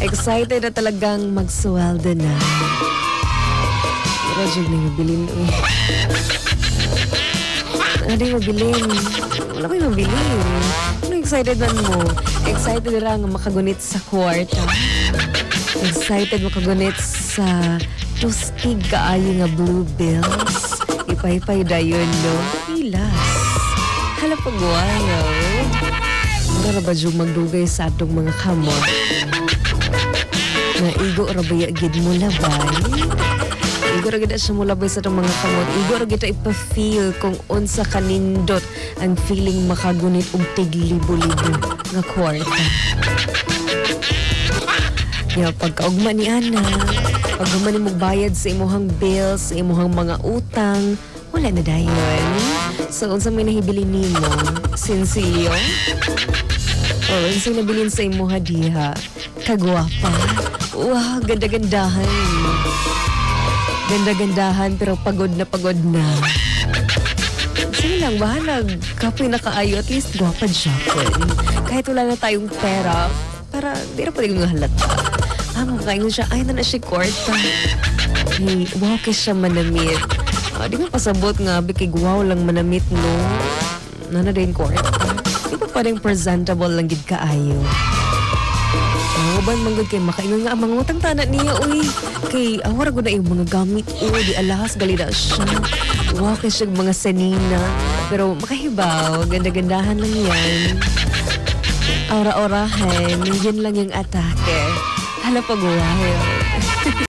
Excited na talagang magsuweldo na. Roger na yung bilin. Ano yung mabilin? Wala ko yung mabilin. Ano excited man mo? Excited na lang makagunit sa kwarta. Excited makagunit sa tustig kaayo nga blue bills. Ipay-pay dayon, no? Pilas. Hala pag-walo. Ano ba dyan magdugay sa atong mga kamot? Na igo rabaya gid mo labay? Igo ra gid siya mo labay sa atong mga kamot. Igo ra gid ipa-feel kung unsa kanindot ang feeling makagunit og tiglibo-libo nga kwarta. Ya pagkaugma ni ana, pagkaman mo bayad sa imuhang bills, sa imuhang mga utang, wala na dayon. So unsa may nahibilin nimo? Sinsilyo? O unsa nabilin sa imuha diha? Kagwapa. Wow, ganda-gandahan. Ganda-gandahan pero pagod na. Sige lang, bahalag. Kapoy na kaayo, at least gwapa dyan. Kahit wala na tayong pera, para di na pwede kong halata. Makakain siya, ay na siya kwarta. Hey, wow, kaya siya manamit. Di nga pasabot nga, bikig wow lang manamit, no? Nana din kwarta. Di ba parang presentable lang gid kaayo? Ban manggod kay makaingon nga ang mga utang tanan niya, uy. Kay awara ko na yung mga gamit, di alahas galida siya. Wow, kay siya mga sanina. Pero makahibaw, ganda-gandahan lang yan. Aura-orahan, yan lang yung atake. Hala pag-wow.